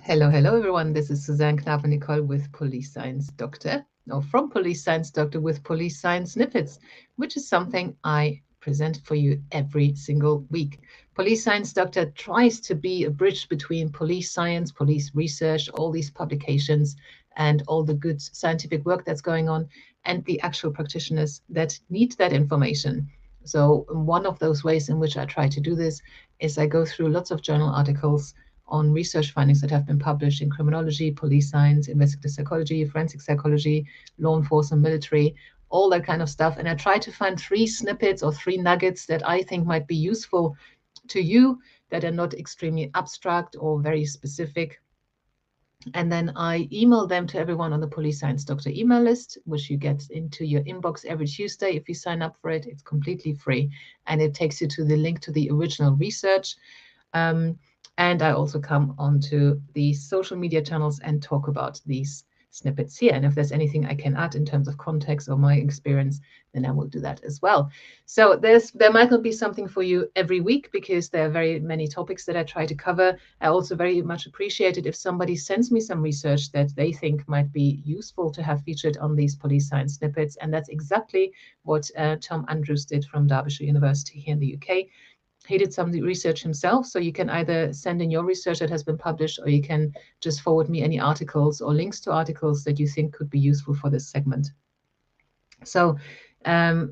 Hello, hello, everyone. This is Suzanne Knappe-Nicole with Police Science Doctor, or from Police Science Doctor with Police Science Snippets, which is something I present for you every single week. Police Science Doctor tries to be a bridge between police science, police research, all these publications, and all the good scientific work that's going on, and the actual practitioners that need that information. So, one of those ways in which I try to do this is I go through lots of journal articles on research findings that have been published in criminology, police science, investigative psychology, forensic psychology, law enforcement, military, all that kind of stuff. And I try to find 3 snippets or 3 nuggets that I think might be useful to you, that are not extremely abstract or very specific. And then I email them to everyone on the Police Science Doctor email list, which you get into your inbox every Tuesday. If you sign up for it, it's completely free. And it takes you to the link to the original research. And I also come onto the social media channels and talk about these snippets here. And if there's anything I can add in terms of context or my experience, then I will do that as well. So there might not be something for you every week because there are very many topics that I try to cover. I also very much appreciate it if somebody sends me some research that they think might be useful to have featured on these police science snippets. And that's exactly what Tom Andrews did from Derbyshire University here in the UK. He did some research himself, so you can either send in your research that has been published, or you can just forward me any articles or links to articles that you think could be useful for this segment. So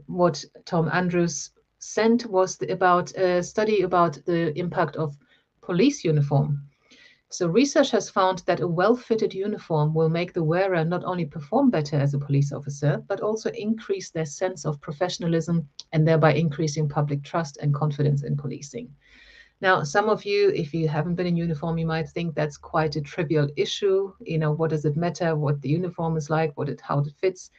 what Tom Andrews sent was about a study about the impact of police uniform. So research has found that a well-fitted uniform will make the wearer not only perform better as a police officer, but also increase their sense of professionalism and thereby increasing public trust and confidence in policing. Now, some of you, if you haven't been in uniform, you might think that's quite a trivial issue. You know, what does it matter what the uniform is like, how it fits?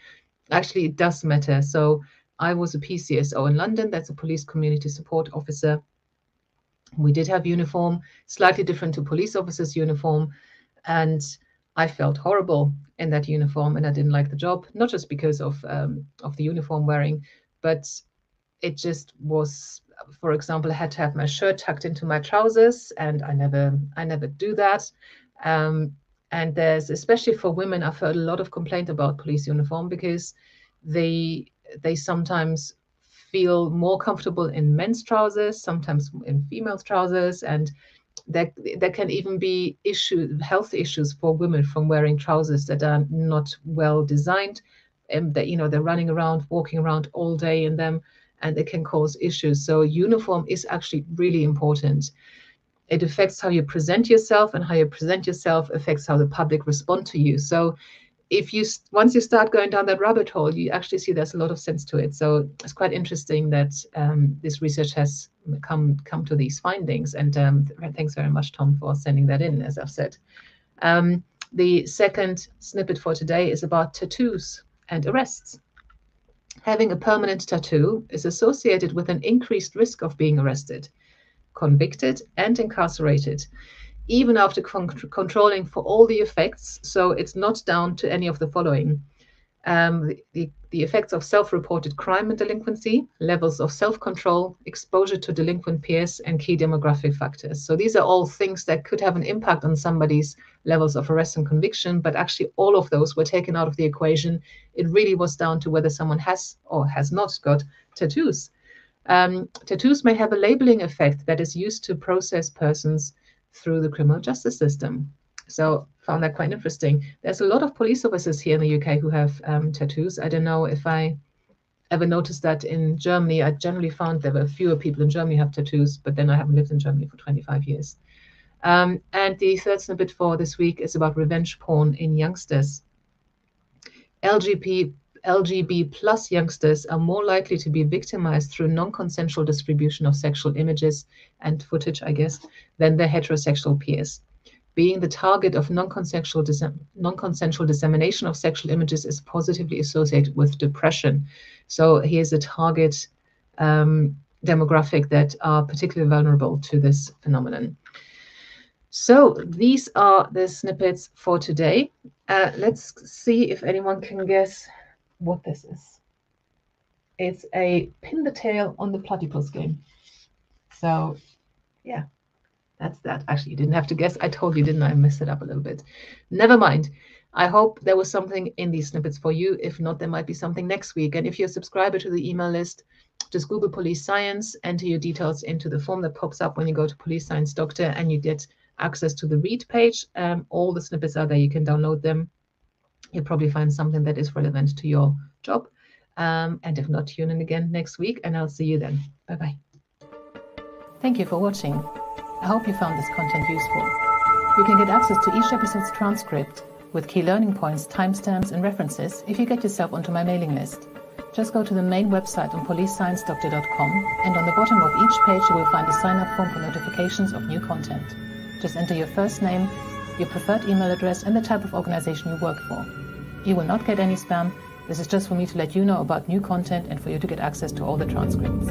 Actually, it does matter. So I was a PCSO in London, that's a police community support officer. We did have uniform, slightly different to police officers' uniform, and I felt horrible in that uniform, and I didn't like the job, not just because of the uniform wearing, but it just was. For example, I had to have my shirt tucked into my trousers, and I never do that. And there's, especially for women, I've heard a lot of complaint about police uniform because they sometimes feel more comfortable in men's trousers, sometimes in females' trousers, and there can even be health issues for women from wearing trousers that are not well designed, and that they're running around, walking around all day in them, and it can cause issues. So uniform is actually really important. It affects how you present yourself, and how you present yourself affects how the public respond to you. So once you start going down that rabbit hole, you actually see there's a lot of sense to it. So it's quite interesting that this research has come to these findings. And thanks very much, Tom, for sending that in, as I've said. The second snippet for today is about tattoos and arrests. Having a permanent tattoo is associated with an increased risk of being arrested, convicted, and incarcerated, even after controlling for all the effects. So it's not down to any of the following. The effects of self-reported crime and delinquency, levels of self-control, exposure to delinquent peers, and key demographic factors. So these are all things that could have an impact on somebody's levels of arrest and conviction, but actually all of those were taken out of the equation. It really was down to whether someone has or has not got tattoos. Tattoos may have a labeling effect that is used to process persons through the criminal justice system. So found that quite interesting. There's a lot of police officers here in the UK who have tattoos. I don't know if I ever noticed that in Germany. I generally found there were fewer people in Germany who have tattoos, but then I haven't lived in Germany for 25 years. And the third snippet for this week is about revenge porn in youngsters. LGB plus youngsters are more likely to be victimized through non-consensual distribution of sexual images and footage, I guess, than their heterosexual peers. Being the target of non-consensual dissemination of sexual images is positively associated with depression. So here's a target demographic that are particularly vulnerable to this phenomenon. So these are the snippets for today. Let's see if anyone can guess what this is. It's a pin the tail on the platypus game. So yeah, That's that. Actually, you didn't have to guess. I told you, didn't I? I messed it up a little bit. Never mind. I hope there was something in these snippets for you. If not, there might be something next week. And if you're a subscriber to the email list, just Google Police Science, enter your details into the form that pops up when you go to Police Science Doctor, and you get access to the read page. All the snippets are there. You can download them. You'll probably find something that is relevant to your job. And if not, tune in again next week, and I'll see you then. Bye-bye. Thank you for watching. I hope you found this content useful. You can get access to each episode's transcript with key learning points, timestamps, and references if you get yourself onto my mailing list. Just go to the main website on policesciencedoctor.com, and on the bottom of each page you will find a sign-up form for notifications of new content. Just enter your first name, your preferred email address, and the type of organization you work for. You will not get any spam. This is just for me to let you know about new content and for you to get access to all the transcripts.